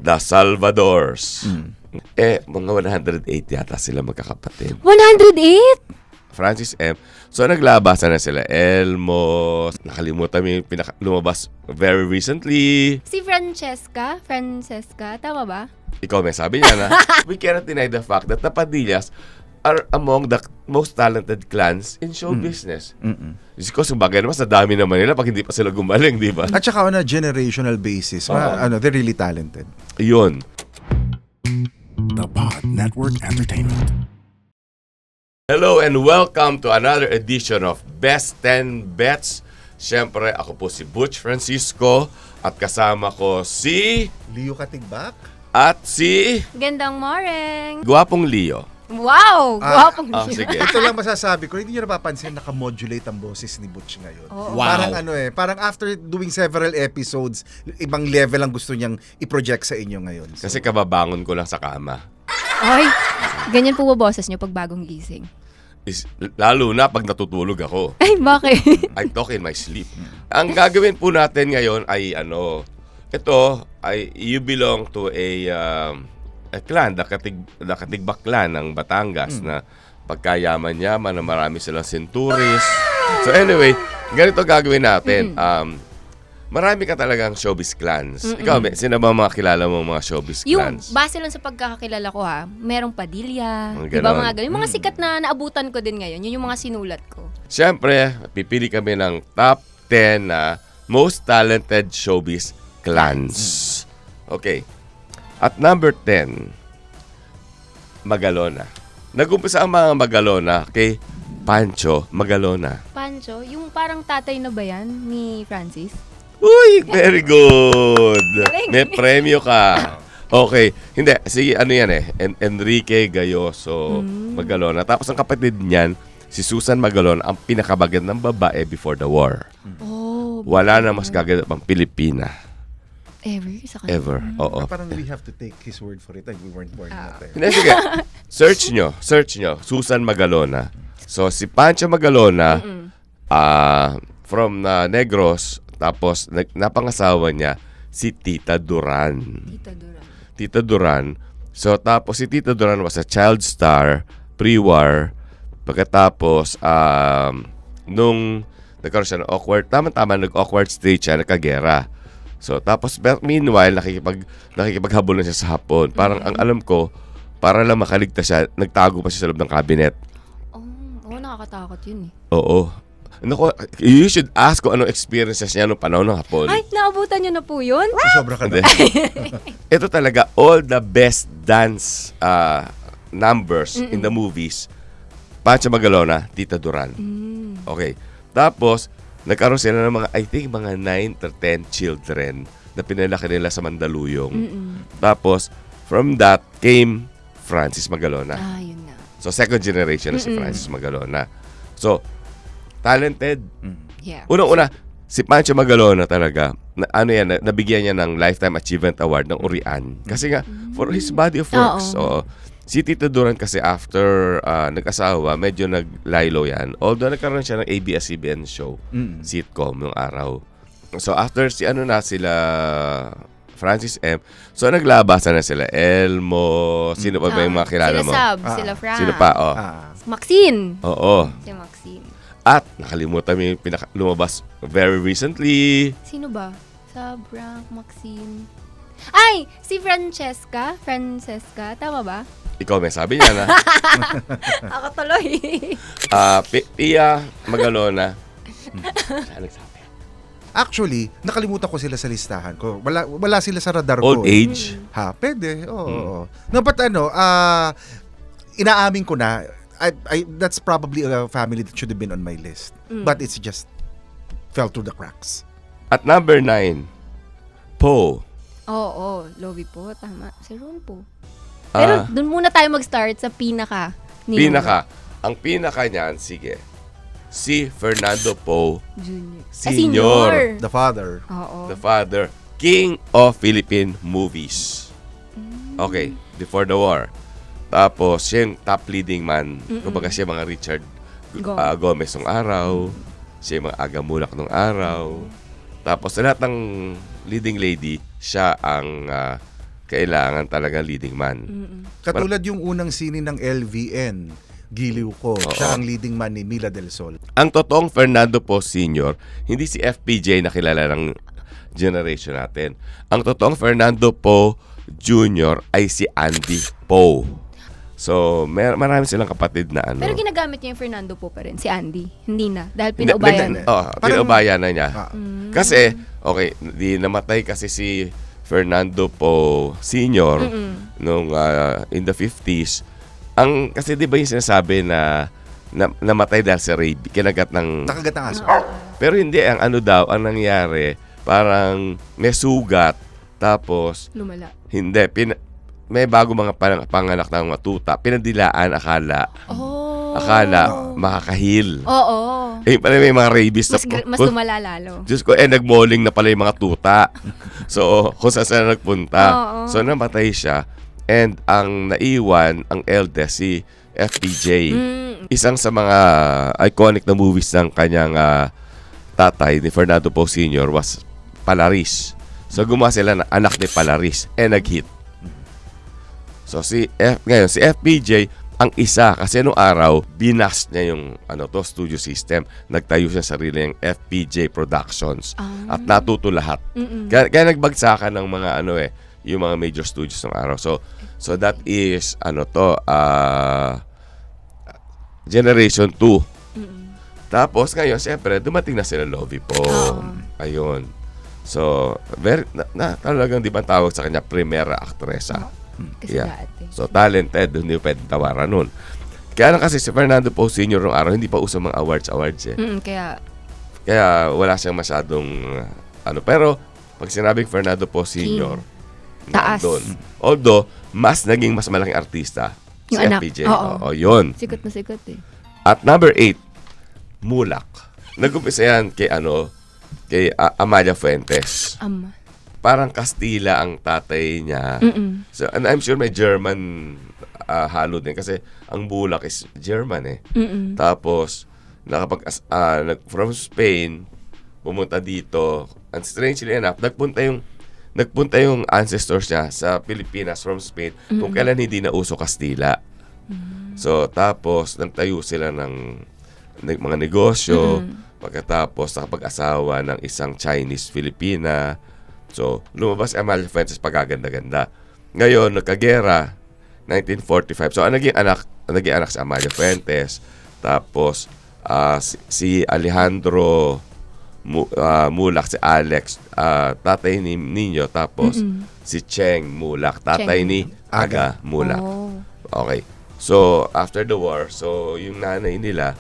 The Salvadors. Mga 108 yata sila magkakapatid. 108? Francis M. So, naglabasan na sila. Elmo. Nakalimutan mo yung lumabas very recently. Si Francesca? Tama ba? Ikaw may sabi niya na, we cannot deny the fact that the Padillas are among the most talented clans in show business. Because bagay naman, sa dami naman nila pag hindi pa sila gumaling, di ba? At saka on a generational basis, they're really talented. Yun. The Pod Network Entertainment. Hello and welcome to another edition of Best 10 Bets. Siyempre, ako po si Butch Francisco at kasama ko si... Leo Katigbak? At si... Gandang morning. Gwapong Leo. Wow! Gwapong Oh, sige. Ito lang masasabi ko, hindi nyo napapansin naka-modulate ang boses ni Butch ngayon. Oo. Wow. Parang parang after doing several episodes, ibang level ang gusto niyang i-project sa inyo ngayon. So, Kasi kababangon ko lang sa kama. Ay, ganyan po ba boses niyo pag bagong gising? Lalo na pag natutulog ako. Ay, bakit? I talk in my sleep. Ang gagawin po natin ngayon ay ito ay you belong to a clan, the Katigbak clan ng Batangas na pagkayaman-yaman na marami silang centuries. So anyway, ganito gagawin natin. Marami ka talagang showbiz clans. Ikaw, sino ba mga kilala mo mga showbiz Yung clans? base lang sa pagkakakilala ko merong Padilla. Mga Diba ganon. mga ganun? Yung mga sikat na naabutan ko din ngayon, yun yung mga sinulat ko. Siyempre, pipili kami ng top 10 na most talented showbiz clans. Okay. At number 10, Magalona. Nag-umpisa ang mga Magalona kay Pancho Magalona. Pancho, yung parang tatay na ba yan ni Francis? Uy, very good. Galing. May premyo ka. Okay. Hindi, sige, Enrique Gayoso Magalona. Tapos ang kapatid niyan, si Susan Magalona, ang pinakabagandang babae before the war. Oh. Wala na mas gaganda pang Pilipina. Ever? Oo. parang we have to take his word for it and we weren't born yet. Hindi, sige. Search nyo. Susan Magalona. So, si Pancho Magalona, from Negros, tapos napangasawa niya si Tita Duran. Tita Duran. So, tapos si Tita Duran was a child star, pre-war. Pagkatapos, nung nagkaroon siya ng awkward, tama-tama, nag-awkward stage siya, nagkagera. So, tapos, meanwhile, nakikipaghabol na siya sa Hapon. Parang, ang alam ko, para lang makaligtas siya, nagtago pa siya sa loob ng cabinet. Oh, nakakatakot yun eh. Oo. Naku, you should ask kung anong experiences niya nung panahon ng Hapon. Ay, naabutan niyo na po yun? Sobra ka na. Ito talaga, all the best dance numbers in the movies. Pancho Magalona, Tita Duran. Okay. Tapos, nagkaroon sila ng I think mga 9 to 10 children na pinalaki nila sa Mandaluyong. Tapos, from that came Francis Magalona. Yun na. So, second generation na si Francis Magalona. So, talented. Yeah. Unang-una, si Pancho Magalona talaga, nabigyan niya ng Lifetime Achievement Award ng Urian. Kasi nga, for his body of works. So, si Tito Duran kasi after nag-asawa, medyo naglaylo yan. Although nagkaroon siya ng ABS-CBN show, sitcom yung araw. So, after sila Francis M. So, naglabasan na sila. Elmo, sino pa ba yung mga kilala mo? Sila Sab, sila Fran. Sino pa? Maxine. Oo. Si Maxine. At nakalimutan mo yung lumabas very recently. Sino ba? Sab, Frank, Maxine. Ay! Si Francesca. Tama ba? Ikaw may sabi niya na. Ako tuloy. Pia Magalona. Saan nagsabi? Actually, nakalimutan ko sila sa listahan ko. Wala sila sa radar ko. Old age? Pwede. Oo. No, but inaamin ko na, that's probably a family that should have been on my list. But it's just fell through the cracks. At number 9, Po. Oo, Lovi po. Tama. Si Ron po. Pero dun muna tayo mag-start sa pinaka. Ang pinaka niyan, sige. Si Fernando Po Junior. Senior. The father. Oo. The father, King of Philippine Movies. Okay, before the war. Tapos, siya yung top leading man. Kumbaga siya mga Richard Gomez nung araw. Siya yung mga Aga Mulak nung araw. Tapos, sa lahat ng leading lady, siya ang kailangan talaga leading man. Katulad yung unang sine ng LVN, Giliw Ko. Siya ang leading man ni Mila Del Sol. Ang totoong Fernando Poe Sr., hindi si FPJ na kilala ng generation natin. Ang totoong Fernando Poe Jr. ay si Andy Poe. So, marami silang kapatid na ano. Pero ginagamit niya yung Fernando po pa rin, si Andy. Hindi na, dahil pinaubayan na. Pinaubayan na niya. Kasi, okay, di namatay kasi si Fernando Poe Sr. nung in the 50s. Kasi di ba yung sinasabi na namatay dahil sa rabies, kinagat ng... Nakagat ng aso. Pero hindi, ang ano daw, ang nangyari, parang may sugat, tapos... Lumala. Hindi, may bago mga panganak ng mga tuta, pinadilaan, akala makakahil. Oo. Eh, pala may mga rabies Mas lumala lalo. Diyos ko, nagmoling na pala yung mga tuta. So, kung saan nagpunta. Oo. So, namatay siya. And ang naiwan, ang eldest, si FPJ. Isang sa mga iconic na movies ng kanyang tatay, ni Fernando Poe Sr. was Palaris. So, gumawa sila ng anak ni Palaris. Nag-hit. So, ngayon, si FPJ, ang isa, kasi nung araw, binas niya yung studio system. Nagtayo siya sarili ng FPJ Productions. At natuto lahat. Kaya nagbagsakan ng mga yung mga major studios ng araw. So that is Generation 2. Tapos ngayon, siyempre, dumating na sila Lovie Poe. Ayun. So, talagang di ba tawag sa kanya primera aktresa. Kasi dati. So, talented. Hindi pwedeng tawaran nun. Kaya kasi si Fernando Poe Sr. nung araw, hindi pa uso mga awards eh. Kaya wala siyang masyadong Pero, pag sinabing Fernando Poe Sr., taas. Although, mas malaking artista Yung si anak. FPJ. Oo. Yun. Sikat na sikat eh. At number 8, Mulak. Nag-umpisa yan kay Amalia Fuentes. Parang Kastila ang tatay niya. So, and I'm sure may German halo din kasi ang Bulak is German eh. Tapos, from Spain, pumunta dito. And strangely enough, nagpunta yung ancestors niya sa Pilipinas from Spain kung kailan hindi na uso Kastila. So, tapos, nagtayo sila ng mga negosyo. Pagkatapos, nakapag-asawa ng isang Chinese-Filipina. So, lumabas Amalia Fuentes pagaganda-ganda. Ngayon, nagkagera, 1945. So, ang naging anak si Amalia Fuentes. Tapos, si Alejandro Mulak, si Alex, tatay ni Nino. Tapos, si Cheng Mulak, tatay ni Aga Mulak. Okay. So, after the war, yung nanay nila,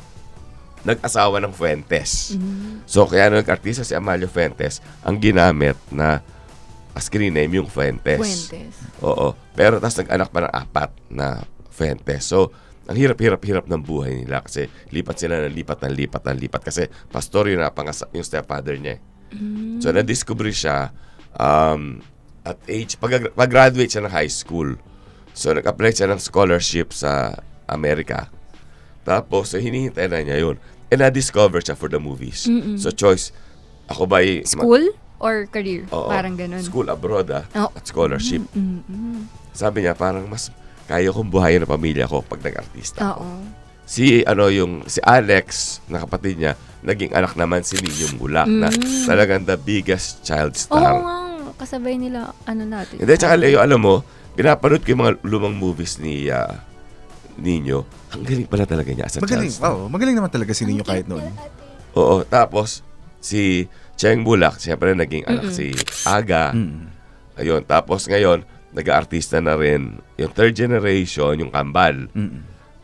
nag-asawa ng Fuentes. So, kaya nag-artista si Amalia Fuentes, ang ginamit na screen name yung Fuentes. Oo. Pero tapos nag-anak pa ng 4 na Fuentes. So, ang hirap-hirap ng buhay nila kasi lipat sila ng lipat kasi pastor yun yung stepfather niya. So, na-discover siya at age, pag-graduate siya ng high school. So, nag-apply siya ng scholarship sa Amerika. Tapos, so, hinihintay na niya yun. And na-discover siya for the movies. So, choice, ako ba school or career? Oo, parang ganun. School abroad at scholarship. Sabi niya, parang mas kaya kong buhayin ang pamilya ko pag nag-artista ako. Si Alex, na kapatid niya, naging anak naman si Nino Mulak na talagang the biggest child star. Oo nga, kasabay nila, natin. Hindi, tsaka Leo, alam mo, pinapanood ko yung mga lumang movies ni Nino. Ang galing pala talaga niya as a child star. Magaling naman talaga si Nino kahit noon. Oo, tapos si Cheng Mulak, siyempre naging anak si Aga. Ayun, tapos ngayon, nag-aartista na rin yung third generation, yung Kambal.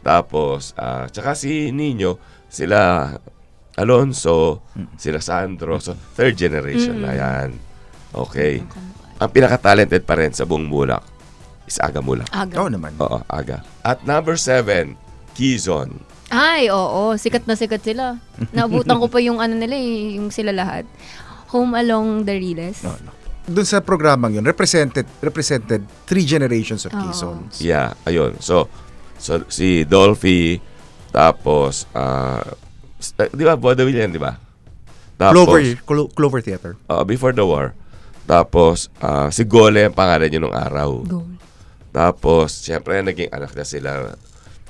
Tapos, tsaka si Nino, sila Alonso, sila Sandro. So, third generation na yan. Okay. Ang pinaka-talented pa rin sa buong Mulak is Aga Mulak. Oo naman. Oo, Aga. At number 7, Quezon. Ay, oo. Sikat na sikat sila. Naabutan ko pa yung nila yung sila lahat. Home Along the Riles. No. Doon sa programang yun, represented 3 generations of Quezons. Yeah, ayun. So si Dolphy, tapos, di ba, vaudeville yan, di ba? Tapos, Clover Theater. Before the war. Tapos, si Gole ang pangalan niya nung araw. Goal. Tapos, siyempre, naging anak na sila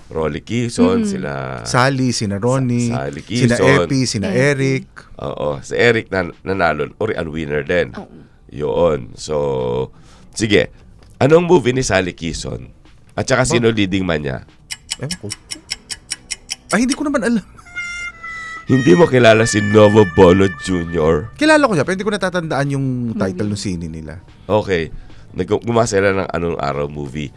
Rolly Quezon, sila Sally, sina Ronnie, Sally sina Quezon. Epi, sina Eric. Oo, si Eric nanalo, Orian winner din. Yun. So, sige. Anong movie ni Sally Quezon? At saka sino leading man niya? Ewan ko. Ay, hindi ko naman alam. Hindi mo kilala si Novo Bono Jr.? Kilala ko siya, pero hindi ko natatandaan yung title ng sine nila. Okay. Gumawa sila ng Anong Araw movie.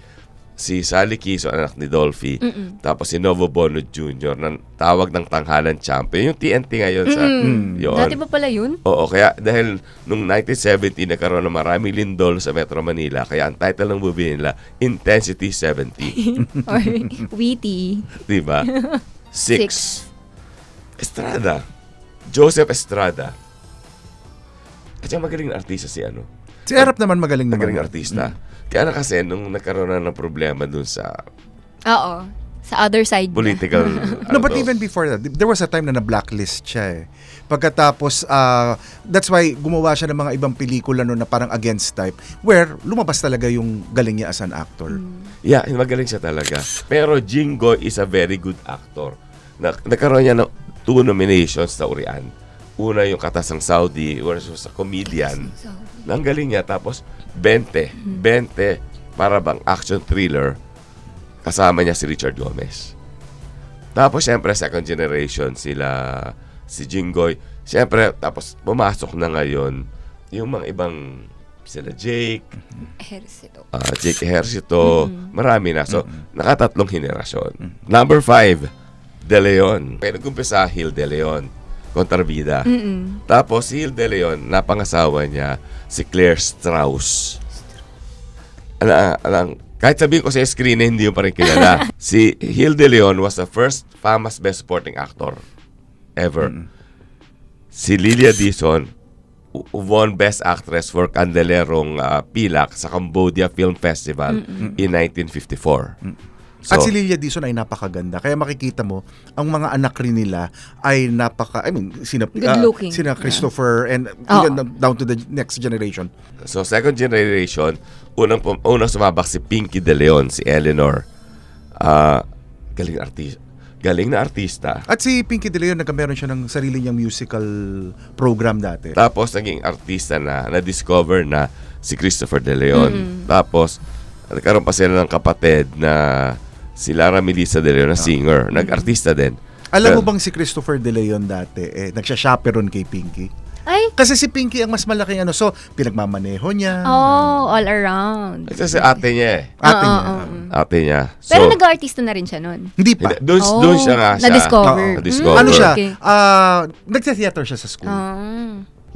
Si Sally Quezon, anak ni Dolphy. Tapos si Novo Bono Jr. na tawag ng Tanghalan Champion. Yung TNT ngayon sa... Yun. Dati pa pala yun? Oo, kaya dahil nung 1970 nagkaroon ng maraming lindol sa Metro Manila, kaya ang title ng movie nila, Intensity 70. Or witty. Diba? 6. Estrada. Joseph Estrada. At saka magaling na artista si ano. Si Erap naman magaling naman. Magaling artista. Kaya na kasi nung nagkaroon na ng problema dun sa Oo. Sa other side niya. political... No, but even before that, there was a time na na-blacklist siya eh. Pagkatapos, that's why gumawa siya ng mga ibang pelikula no, na parang against type, where lumabas talaga yung galing niya as an actor. Yeah, magaling siya talaga. Pero Jingo is a very good actor. Nagkaroon niya ng 2 nominations sa Urian. Una yung Katas ng Saudi versus sa comedian. Ang galing niya. Tapos 20 para bang action thriller. Kasama niya si Richard Gomez. Tapos syempre second generation si Jinggoy. Syempre tapos pumasok na ngayon yung mga ibang sila Jake Ejercito, marami na. So, nakatatlong henerasyon. Number 5, De Leon. Kaya nag-umpisa Hill De Leon, kontrabida. Tapos si Hill De Leon, napangasawa niya si Claire Strauss. Kahit sabihin ko sa screen na hindi mo pa rin kilala. Si Hill De Leon was the first famous best supporting actor ever. Si Lilia Dizon won Best Actress for Candelerong Pilak sa Cambodia Film Festival in 1954. So, at si Lilia Dizon ay napakaganda. Kaya makikita mo, ang mga anak rin nila ay sina Good-looking. Sina Christopher and even down to the next generation. So, second generation, unang sumabak si Pinky De Leon, si Eleanor. Galing na artista. At si Pinky De Leon, nagkameron siya ng sarili niyang musical program dati. Tapos, naging artista na-discover na si Christopher De Leon. Tapos, nagkaroon pa sila ng kapatid na si Lara Melissa De Leon na singer. Nag-artista din. Alam mo bang si Christopher De Leon dati, nagsya-chaperon kay Pinky? Ay! Kasi si Pinky ang mas malaking so pinagmamaneho niya. Oh, all around. Kasi ate niya eh. Ate niya. So, Pero nag-artista na rin siya nun. Hindi pa. Doon siya nga siya. Na-discover. Na-discover. Ano siya? Okay. Nagsa-theater siya sa school.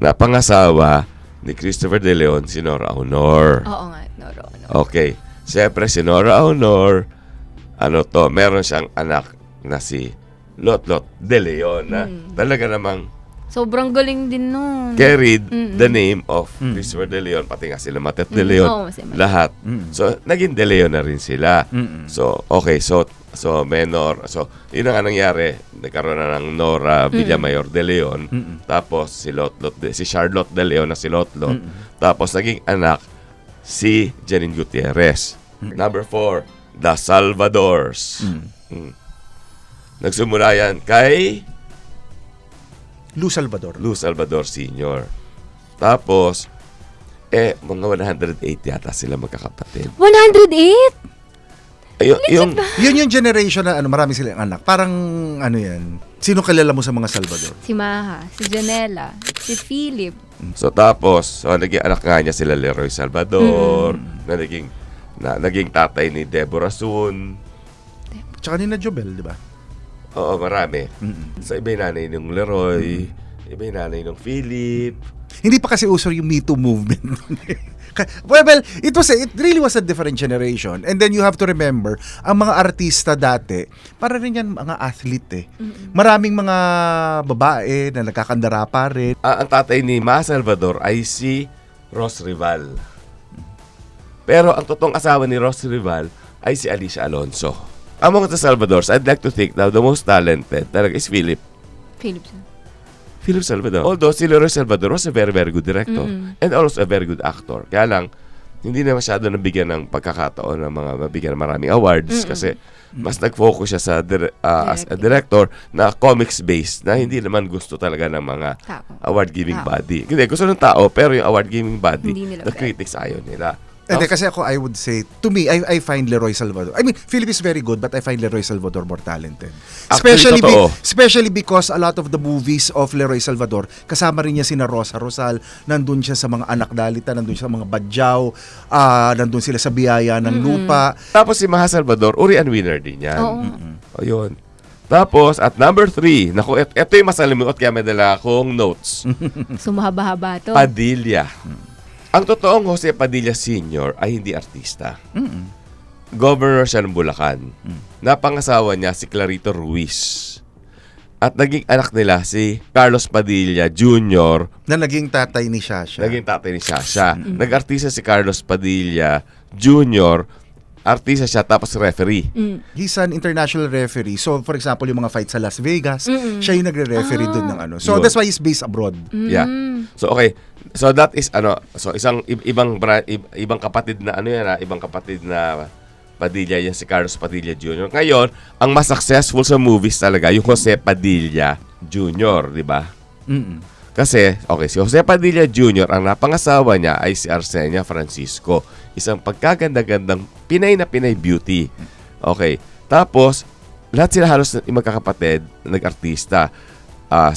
Napangasawa ni Christopher De Leon si Nora Aunor. Oo nga, Noro. Okay. Siyempre, si Nora Aunor, meron siyang anak na si Lot De Leon na talaga namang Sobrang galing din nun. carried the name of Christopher De Leon, pati nga sila Matet De Leon, Oo, si Matet. lahat. So, naging De Leon na rin sila. So, okay, so Menor, so, yun ang nangyari, nagkaroon na ng Nora Villamayor De Leon, tapos si Charlotte De Leon na si Lotlot, tapos naging anak si Janine Gutierrez. Number 4, The Salvadors. Nagsimula yan kay Lou Salvador. Lou Salvador Sr. Tapos, mga 108 yata sila magkakapatid. 108? Yung Yun yung generation na marami silang anak. Parang yan. Sino kilala mo sa mga Salvador? Si Maha, si Janela, si Philip. So tapos, naging anak nga niya sila Leroy Salvador, na naging tatay ni Deborah Sun. Tsaka ni na Jobel, di ba? Oo, marami. So iba yung nanay ng Leroy, iba yung nanay ng Philip. Hindi pa kasi uso yung Me Too movement. well, it really was a different generation. And then you have to remember, ang mga artista dati, para rin yan mga athlete eh. Maraming mga babae na nagkakandara pa rin. Ang tatay ni Ma Salvador ay si Ross Rival. Pero ang totoong asawa ni Ross Rival ay si Alicia Alonso. Among the Salvadors, I'd like to think now the most talented talaga is Philip. Philip Salvador. Although si Leroy Salvador was a very, very good director and also a very good actor. Kaya lang, hindi na masyado nabigyan ng pagkakataon ng mga mabigyan ng maraming awards kasi mas nag-focus siya sa as a director na comics-based na hindi naman gusto talaga ng mga award-giving body. Hindi, gusto ng tao pero yung award-giving body, the critics ayaw nila. Hindi, kasi ako, I would say, to me, I find Leroy Salvador. I mean, Philip is very good, but I find Leroy Salvador more talented. Actually, Especially because a lot of the movies of Leroy Salvador, kasama rin niya sina Rosa Rosal, nandun siya sa mga anak dalita, nandun siya sa mga badyaw, nandun sila sa biyaya ng lupa. Tapos si Maha Salvador, Urian winner din yan. O yun. Tapos, at number 3, naku, ito yung masalimuot kaya may dala akong notes. Sumahaba-haba to. Padilla. Ang totoong Jose Padilla Sr. ay hindi artista. Governor siya ng Bulacan. Napangasawa niya si Clarito Ruiz. At naging anak nila si Carlos Padilla Jr. Na naging tatay ni Shasha. Nag-artista si Carlos Padilla Jr. Artista siya tapos referee. He's an international referee. So, for example, yung mga fight sa Las Vegas, siya yung nagre-referee dun ng ano. So, Yun. that's why he's based abroad. Yeah. So, okay. So, that is, so isang ibang kapatid na, ibang kapatid na Padilla, yan si Carlos Padilla Jr. Ngayon, ang mas successful sa movies talaga, yung Jose Padilla Jr., di ba? Kasi, okay, si Jose Padilla Jr., ang napangasawa niya ay si Arsenia Francisco. Isang pagkaganda-gandang Pinay na Pinay beauty. Okay. Tapos, lahat sila halos magkakapatid, nag-artista.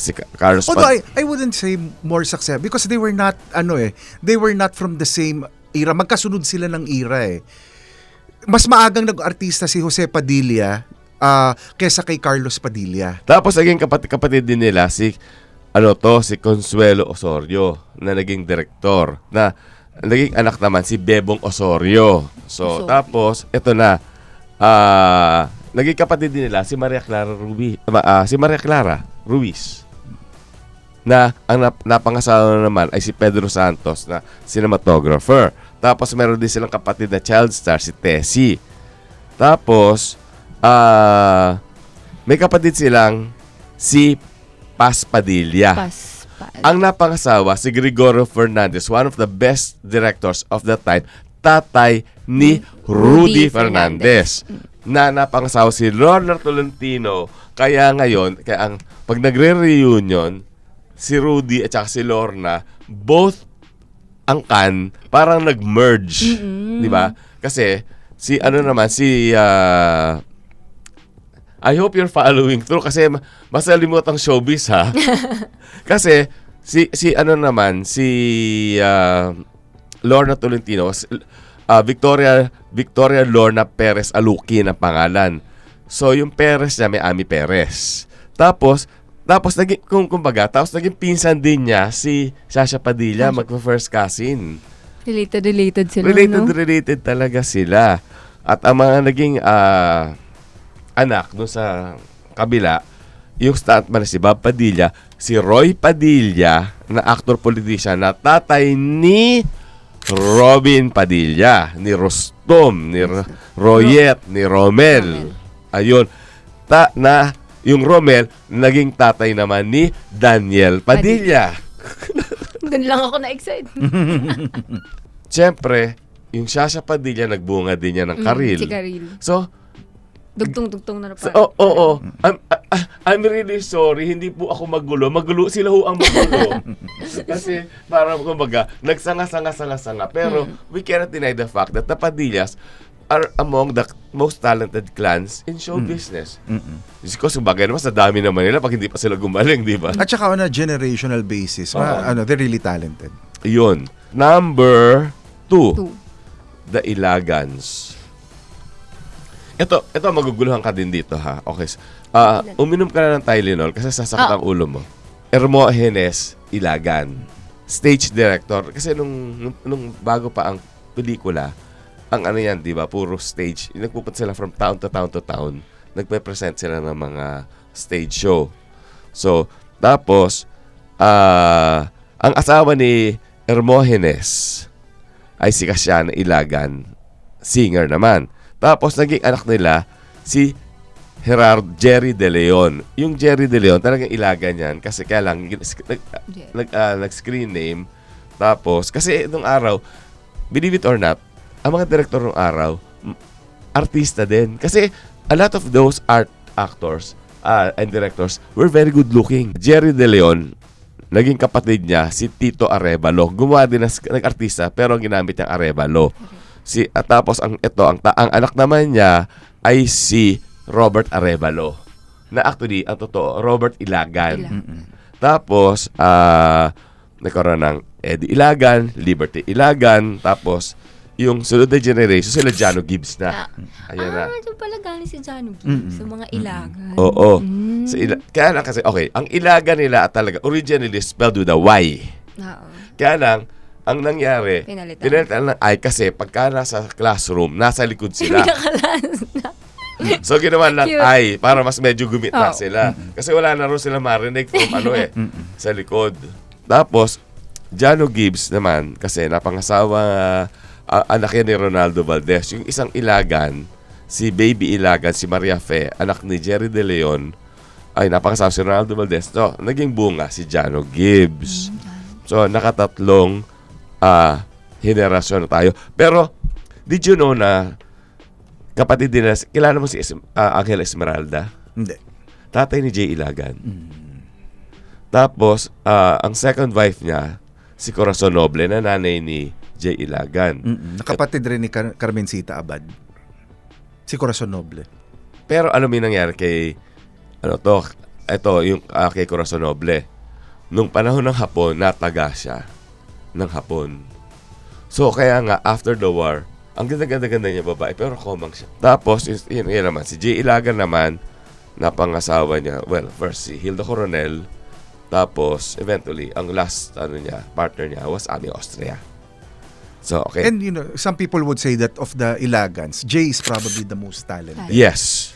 Si Carlos Although I wouldn't say more success because they were not, they were not from the same era. Magkasunod sila ng era eh. Mas maagang nag-artista si Jose Padilla kesa kay Carlos Padilla. Tapos, naging kapatid din nila si Consuelo Osorio na naging direktor na naging anak naman si Bebong Osorio. So, tapos ito na naging kapatid din nila si Maria Clara Ruiz na ang napangasawa naman ay si Pedro Santos na cinematographer. Tapos meron din silang kapatid na child star si Tessie. Tapos may kapatid silang si Paz Padilla. Ang napangasawa, si Gregorio Fernandez, one of the best directors of that time, tatay ni Rudy Fernandez. Na napangasawa si Lorna Tolentino. Kaya ngayon, pag nagre-reunion, si Rudy at saka si Lorna, both ang parang nag-merge. Di ba? Kasi, I hope you're following through kasi masalimot ang showbiz ha. Kasi si Lorna Tolentino, Victoria Lorna Perez Alukin ang pangalan. So yung Perez niya may Ami Perez. Tapos naging naging pinsan din niya si Sasha Padilla, magpa-first cousin. Related sila, Related talaga sila. At ang mga naging anak doon sa kabila, yung stuntman na si Bob Padilla, si Roy Padilla, na actor-politician, na tatay ni Robin Padilla, ni Rostom, ni Royet, ni Romel. Ayun. Yung Romel, naging tatay naman ni Daniel Padilla. Doon lang ako na-excite. Siyempre, yung Shasha Padilla, nagbunga din niya ng Karil. Si Karil. So, Dugtong-dugtong na pa. Oo. I'm really sorry. Hindi po ako magulo. Magulo sila ho ang magulo. Kasi parang kumbaga, nagsanga-sanga. Pero we cannot deny the fact that the Padillas are among the most talented clans in show business. Kasi bagay naman sa dami naman nila pag hindi pa sila gumaling, di ba? At saka on a generational basis, they're really talented. Yun. Number 2. The Ilagans. Ito maguguluhan ka din dito ha. Okay. Uminom ka na ng Tylenol kasi sasakit ang ulo mo. Hermogenes Ilagan. Stage director. Kasi nung bago pa ang pelikula, ang yan, di ba? Puro stage. Nagpupunta sila from town to town. Nagpe-present sila ng mga stage show. So, tapos, ang asawa ni Hermogenes ay si Cassiana Ilagan. Singer naman. Tapos, naging anak nila si Jerry De Leon. Yung Jerry De Leon, talagang ilaga niyan. Kasi kaya lang, nag-screen name. Tapos, kasi nung araw, believe it or not, ang mga director nung araw, artista din. Kasi a lot of those actors and directors were very good looking. Jerry De Leon, naging kapatid niya, si Tito Arevalo. Gumawa din ng artista, pero ang ginamit niyang Arevalo. Tapos, ang anak naman niya ay si Robert Arevalo. Na actually, ang totoo, Robert Ilagan. Tapos, nagkaroon ng Eddie Ilagan, Liberty Ilagan, tapos, yung sunod na generation, sila Jano Gibbs na. Ayan na. Diyan pala galing si Jano Gibbs, sa mga ilagan. Oo. Kaya lang kasi, okay, ang ilagan nila at talaga, originally spelled with a Y. Oo. Kaya lang, ang nangyari, pinalitan ng I kasi pagka nasa classroom, nasa likod sila. So, ginawa ng I para mas medyo gumita sila. Kasi wala na rin sila marinig from sa likod. Tapos, Jano Gibbs naman, kasi napangasawa anak yan ni Ronaldo Valdez. Yung isang ilagan, si Baby Ilagan, si Maria Fe, anak ni Jerry De Leon, ay napangasawa si Ronaldo Valdez. So, naging bunga si Jano Gibbs. So, nakatatlong henerasyon na tayo. Pero, did you know na kapatid din na, kilala mo si Angel Esmeralda? Hindi. Tatay ni Jay Ilagan. Tapos, ang second wife niya, si Corazon Noble, na nanay ni Jay Ilagan. Nakapatid rin ni Carmencita Abad. Si Corazon Noble. Pero ano may nangyari kay, yung kay Corazon Noble. Nung panahon ng Hapon, nataga siya ng Hapon. So, kaya nga, after the war, ang ganda-ganda niya babae, pero komang siya. Tapos, yun naman, si Jay Ilagan naman, napangasawa niya, well, first si Hilda Coronel, tapos, eventually, ang last partner niya was Ami Austria. So, okay. And some people would say that of the Ilagans, Jay is probably the most talented. Yes.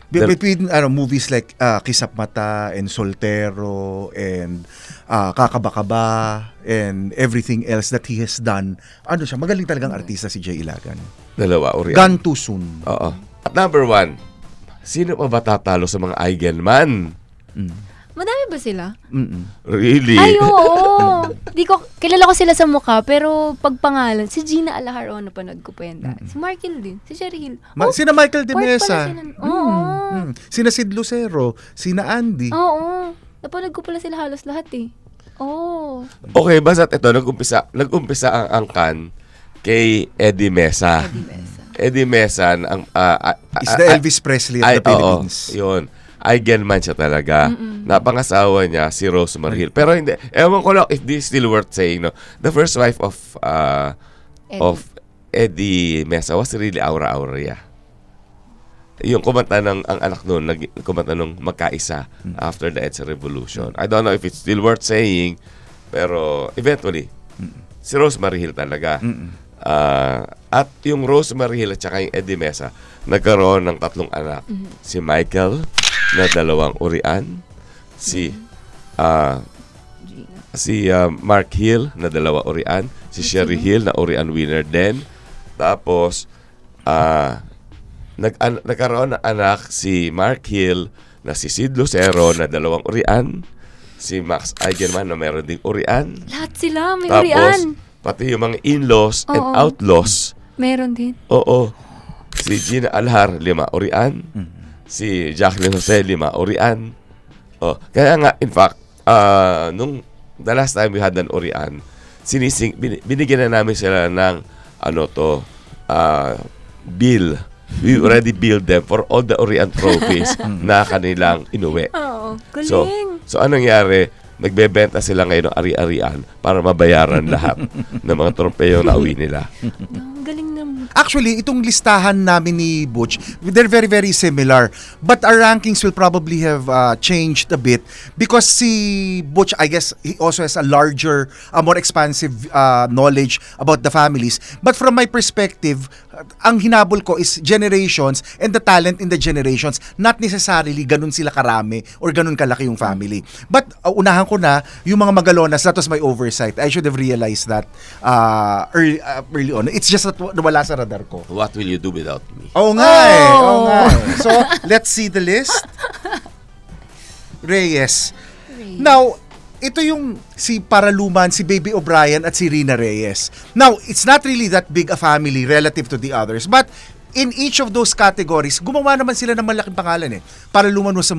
Between movies like Kisap Mata and Soltero and Kakabakaba and everything else that he has done, magaling talagang artista si Jay Ilagan. Dalawa, Orion. Gone too soon. Oo. At number 1, sino pa ba tatalo sa mga Eigenman? Madami ba sila? Really? Ay, oo. Kilala ko sila sa mukha, pero pag pangalan, si Gina Alajaro, napanood ko po yan dahil. Si Mark Hill din, si Sherry Hill. Sina Michael De Mesa. Oo. Sina Sid Lucero, sina Andy. Oo. Napanood ko pala sila halos lahat eh. Oo. Okay, basta't ito, nag-umpisa ang angkan kay Eddie Mesa. Eddie Mesa, is the Elvis Presley of the Philippines. Yun. Eigenman siya talaga. Napangasawa niya si Rosemary Hill. Pero hindi, ewan ko lang if this is still worth saying, no. The first wife of Eddie Mesa was really Aura Aurea. Yung kumanta ng ang anak noon, kumanta nung Magkaisa after the EDSA Revolution. I don't know if it's still worth saying, pero eventually, si Rosemary Hill talaga. At yung Rosemary Hill at saka yung Eddie Mesa, nagkaroon ng 3 anak. Si Michael, na 2 urian, si Mark Hill na 2 urian, si Sherry Hill na urian winner din. Tapos nagkaroon ng anak si Mark Hill na si Sid Lucero na 2 urian, si Max Eigenman na meron ding urian. Lahat sila may Tapos, urian. pati yung mga in-laws and outlaws. Meron din. Oo. Si Gina Alhar, 5 urian. Si Jacqueline Jose, 5 urian. Kaya nga, in fact, nung the last time we had an urian, binigyan na namin sila ng bill. We already billed them for all the urian trophies na kanilang inuwi. Oo, galing. So anong nangyari? Nagbebenta sila ngayon ng ari-arian para mabayaran lahat ng mga trompeo na uwi nila. Galing naman. Actually, itong listahan namin ni Butch, they're very, very similar. But our rankings will probably have changed a bit because si Butch, I guess, he also has a larger, more expansive knowledge about the families. But from my perspective, ang hinabol ko is generations and the talent in the generations. Not necessarily ganun sila karami or ganun kalaki yung family. But unahan ko na, yung mga Magalonas, that was my oversight. I should have realized that early on. It's just that wala sa radar ko. What will you do without me? Oo nga eh. Oo nga eh. So, let's see the list. Reyes. Now, ito yung si Paraluman, si Baby O'Brien at si Rina Reyes. Now, it's not really that big a family relative to the others, but in each of those categories, gumawa naman sila ng malaking pangalan eh. Paraluman was a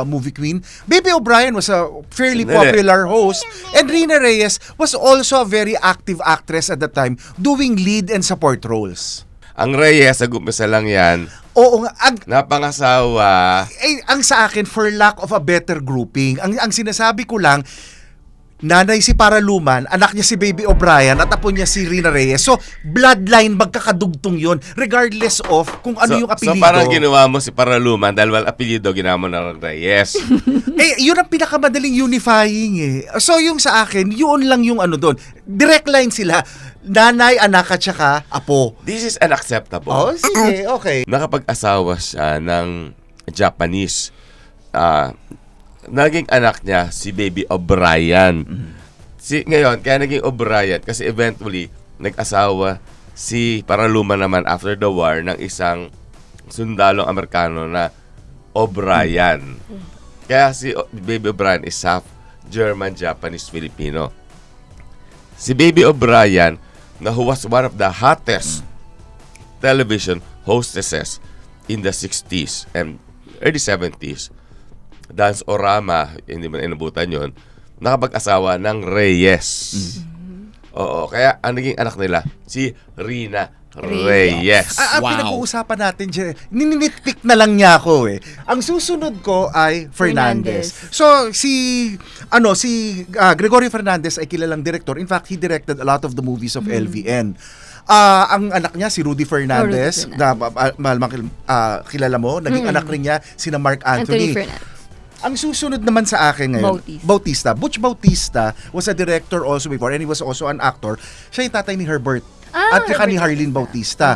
movie queen. Baby O'Brien was a fairly Sandali. popular host. And Rina Reyes was also a very active actress at the time, doing lead and support roles. Ang Reyes, nag-umpisa lang yan. Oo nga, Napangasawa. ang sa akin, for lack of a better grouping, ang sinasabi ko lang, nanay si Paraluman, anak niya si Baby O'Brien, at apo niya si Rina Reyes. So, bloodline, magkakadugtong yon regardless of kung ano yung apelido. So parang ginawa mo si Paraluman dahil wala apelido, ginawa mo na Reyes. Yun ang pinakamadaling unifying eh. So, yung sa akin, yun lang yung ano doon. Direct line sila, nanay, anak, at saka apo. This is unacceptable. Oh, sige, okay. Nakapag-asawa siya ng Japanese. Naging anak niya si Baby O'Brien. Ngayon, kaya naging O'Brien kasi eventually nag-asawa si Paraluman naman after the war ng isang sundalong Amerikano na O'Brien. Kaya si Baby O'Brien is half German, Japanese, Filipino. Si Baby O'Brien, na who was one of the hottest television hostesses in the 60s and early 70s, Dance Orama, hindi man inabutan yun, nakapag-asawa ng Reyes. Oo, kaya ang naging anak nila, si Rina Reyes. Ang pinag-uusapan natin dyan, ninitpick na lang niya ako eh. Ang susunod ko ay Fernandez. So, si Gregorio Fernandez ay kilalang director. In fact, he directed a lot of the movies of LVN. Ang anak niya, si Rudy Fernandez, na kilala mo, naging anak rin niya, sina Mark Anthony. Ang susunod naman sa akin ngayon, Bautista. Butch Bautista was a director also before and he was also an actor. Siya yung tatay ni Herbert at saka ni Harleen Bautista.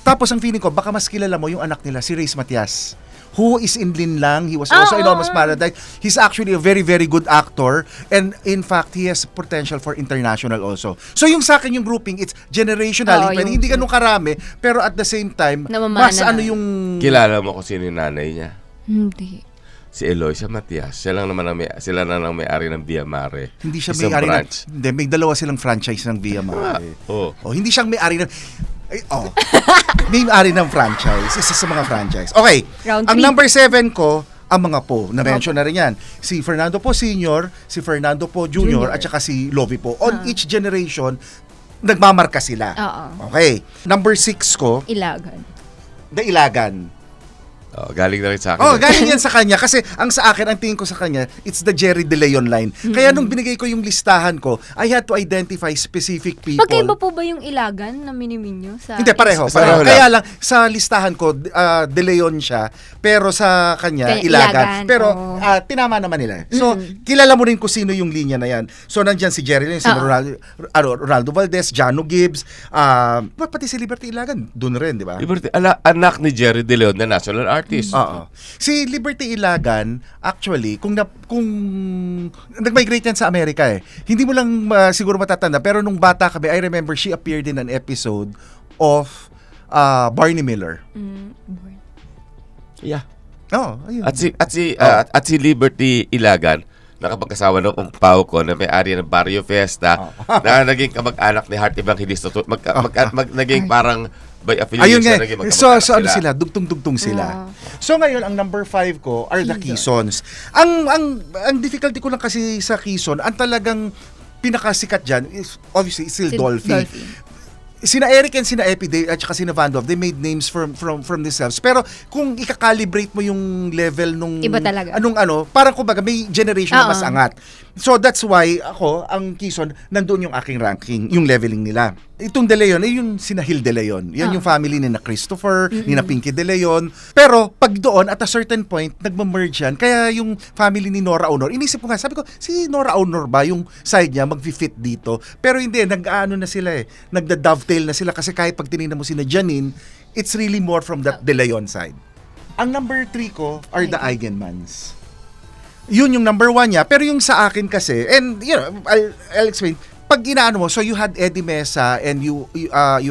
Tapos ang feeling ko, baka mas kilala mo yung anak nila, si Reyes Matias, who is in Linlang. He was also in Almost Paradise. He's actually a very, very good actor. And in fact, he has potential for international also. So yung sa akin yung grouping, it's generational. Hindi ganun karami, pero at the same time, mas ano yung... Kilala mo kung sino yung nanay niya? Hindi. Si Eloisa Matias. Sila na lang may-ari ng Via Mare. Hindi siya Isang may-ari branch. Hindi, may dalawa silang franchise ng Via Mare. Hindi siyang may-ari ng... may-ari ng franchise. Isa sa mga franchise. Okay. Ang number 7 ko, ang mga po. Na-mention na rin yan. Si Fernando Po Sr., si Fernando Po Jr., at saka si Lovie Po. On each generation, nagmamarka sila. Okay. Number 6 ko, Ilagan. The Ilagan. Galing na rin sa akin. Galing yan sa kanya kasi ang sa akin, ang tingin ko sa kanya, it's the Jerry De Leon line. Kaya nung binigay ko yung listahan ko, I had to identify specific people. Magkaiba po ba yung Ilagan na miniminyo? Hindi, pareho. Kaya lang, sa listahan ko, De Leon siya, pero sa kanya, Ilagan. Pero tinama naman nila. So, kilala mo rin kung sino yung linya na yan. So, nandyan si Jerry Leon, si Ronaldo Valdez, Jano Gibbs, pati si Liberty Ilagan, dun rin, di ba? Liberty, anak ni Jerry De Leon na national artist. Si Liberty Ilagan, actually, kung nag-migrate yan sa Amerika eh. Hindi mo lang siguro matatanda, pero nung bata kami, I remember she appeared in an episode of Barney Miller. Yeah. Ayun. At si Liberty Ilagan, nakapag-asawa ng Pao ko na may-ari ng Barrio Fiesta, na naging kamag-anak ni Heart Evangelista, naging parang by affiliation. Ayun nga. So ano sila, dugtong-dugtong sila. So ngayon, ang number 5 ko are the Quezons. Ang difficulty ko lang kasi sa Quezon, ang talagang pinakasikat dyan is obviously still Dolphy. Sina Eric and sina Epi at saka sina Vandov, they made names from themselves. Pero kung ika-calibrate mo yung level nung iba talaga. Parang kumbaga may generation na mas angat. So that's why ako, ang Quezon, nandoon yung aking ranking, yung leveling nila. Itong De Leon, yung sina Hill De Leon. Yan yung family ni na Christopher, ni na Pinky De Leon. Pero pag doon, at a certain point, nagmamerge yan. Kaya yung family ni Nora Honor, inisip ko nga, sabi ko, si Nora Honor ba yung side niya mag-fit dito? Pero hindi, nag-ano na sila eh. Nagda-dovetail na sila kasi kahit pag tinignan mo sina Janine, it's really more from that De Leon side. Ang number 3 ko are the Eigenmans. Yun yung number 1 niya. Pero yung sa akin kasi, and I'll explain, pag inaano mo, so you had Eddie Mesa and you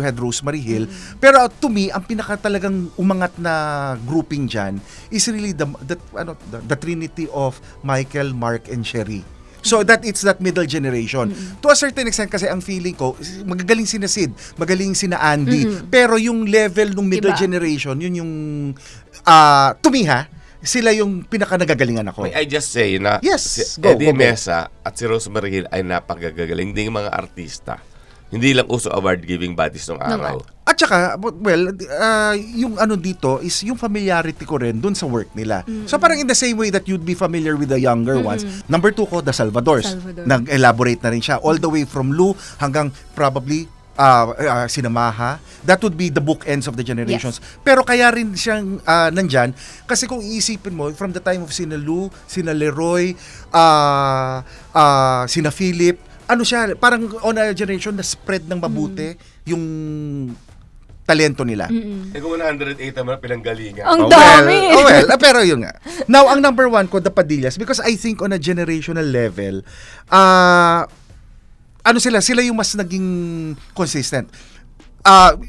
had Rosemary Hill. Pero to me, ang pinaka talagang umangat na grouping dyan is really the trinity of Michael, Mark, and Sherry. So it's that middle generation. To a certain extent kasi ang feeling ko, magagaling sina Sid, magaling sina Andy, pero yung level ng middle Iba. generation, yun yung to me sila yung pinaka nagagalingan ako. May I just say na Yes, si go, Eddie go. Mesa at si Rosemary Hill ay napakagagaling ding mga artista. Hindi lang uso award-giving bodies ng araw. At saka, well, yung ano dito is yung familiarity ko rin dun sa work nila. So parang in the same way that you'd be familiar with the younger ones. Number 2 ko, The Salvadors. Salvador. Nag-elaborate na rin siya. All the way from Lou hanggang probably Sinamaha. That would be the bookends of the generations. Pero kaya rin siyang nandyan. Kasi kung iisipin mo, from the time of sina Lou, sina Leroy, sina Philip, ano siya, parang on a generation na spread ng mabuti yung talento nila. Eh kung 108 naman pinanggalingan. Ang dami! Pero yun nga. Now, ang number 1 ko, the Padillas, because I think on a generational level, ano sila yung mas naging consistent.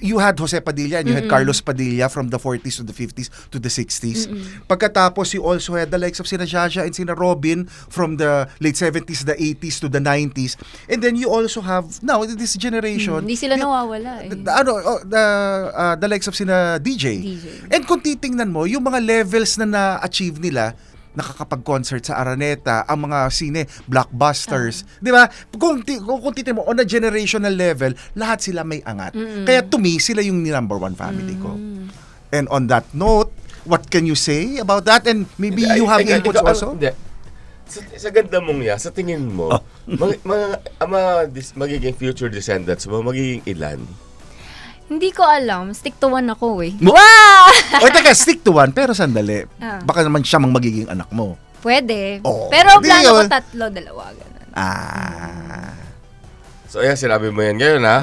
You had Jose Padilla and you had Carlos Padilla from the 40s to the 50s to the 60s. Pagkatapos, you also had the likes of sina Jaja and sina Robin from the late 70s, the 80s to the 90s. And then you also have, now, this generation. Hindi sila nawawala eh. The likes of sina DJ. And kung titingnan mo, yung mga levels na na-achieve nila, nakakapag-concert sa Araneta, ang mga sine, blockbusters. Di ba? Kung titingnan mo, on a generational level, lahat sila may angat. Kaya to me, sila yung number 1 family ko. And on that note, what can you say about that? And maybe you have inputs also? Hindi. Sa ganda mong sa tingin mo, magiging future descendants mo, magiging ilan? Hindi ko alam. Stick to one ako eh. Wow! O teka, stick to one, pero sandali. Ah. Baka naman siya mang magiging anak mo. Pwede. Oh, Pero di plano ko yun. 3, 2, ganun. So ayan, sinabi mo yan ngayon ha?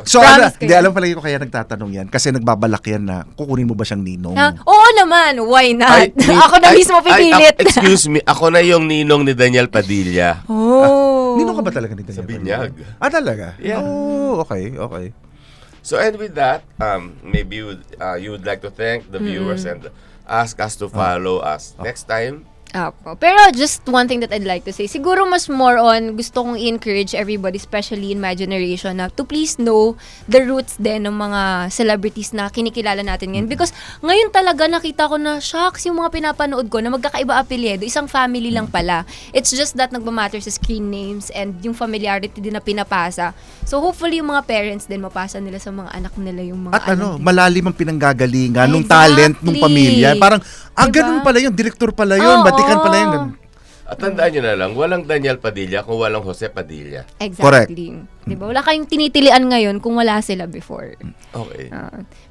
So, Promise ko hindi, yan. alam pala ko kaya nagtatanong yan kasi nagbabalak yan na kukunin mo ba siyang ninong? Oo naman, why not? Ako na mismo pipilit. Excuse me, ako na yung ninong ni Daniel Padilla. Oh. Ninong ka ba talaga ni Daniel? Sa Binyag. Talaga? Yeah. Oh, okay. So and with that, maybe you would like to thank the viewers and ask us to follow us next time. Ako. Pero just one thing that I'd like to say, siguro mas more on, gusto kong i-encourage everybody, especially in my generation, na to please know the roots din ng mga celebrities na kinikilala natin ngayon. Because ngayon talaga nakita ko na, shucks, yung mga pinapanood ko na magkakaiba apelyido, isang family lang pala. It's just that nagmamatter sa screen names and yung familiarity din na pinapasa. So hopefully yung mga parents din, mapasa nila sa mga anak nila yung mga At anak. malalim ang pinanggagalingan nung Exactly. talent nung pamilya. Parang, Diba? ganun pala yun, director pala yun, batikan pala yun. At tandaan nyo na lang, walang Daniel Padilla kung walang Jose Padilla. Exactly. Diba? Wala kayong tinitilian ngayon kung wala sila before. Okay.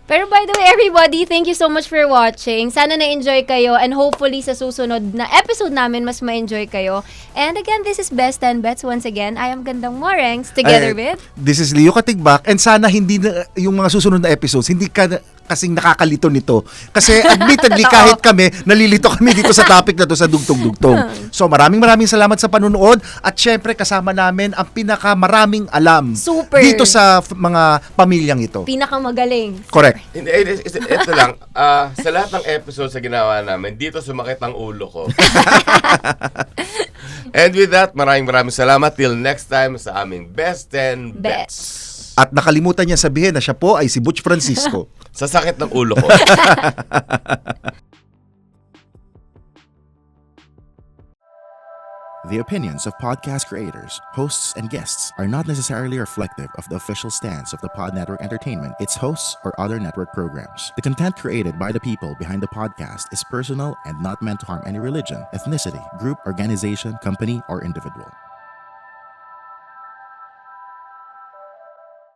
Pero by the way, everybody, thank you so much for watching. Sana na-enjoy kayo and hopefully sa susunod na episode namin, mas ma-enjoy kayo. And again, this is Best 10 Bets. Once again, I am Gandang Morengs together with... This is Leo Katigbak and sana hindi na, yung mga susunod na episodes, hindi ka kasing nakakalito nito. Kasi admittedly, kahit kami, nalilito kami dito sa topic na to sa dugtong-dugtong. So maraming salamat sa panunood at syempre kasama namin ang pinakamaraming alam Super. dito sa mga pamilyang ito. Pinakamagaling. Correct. Hindi, ito lang. Sa lahat ng episodes na ginawa namin, dito sumakit ang ulo ko. And with that, maraming salamat. Till next time sa aming Best 10 Bets. At nakalimutan niya sabihin na siya po ay si Butch Francisco. Sa sakit ng ulo ko. The opinions of podcast creators, hosts, and guests are not necessarily reflective of the official stance of the Pod Network Entertainment, its hosts, or other network programs. The content created by the people behind the podcast is personal and not meant to harm any religion, ethnicity, group, organization, company, or individual.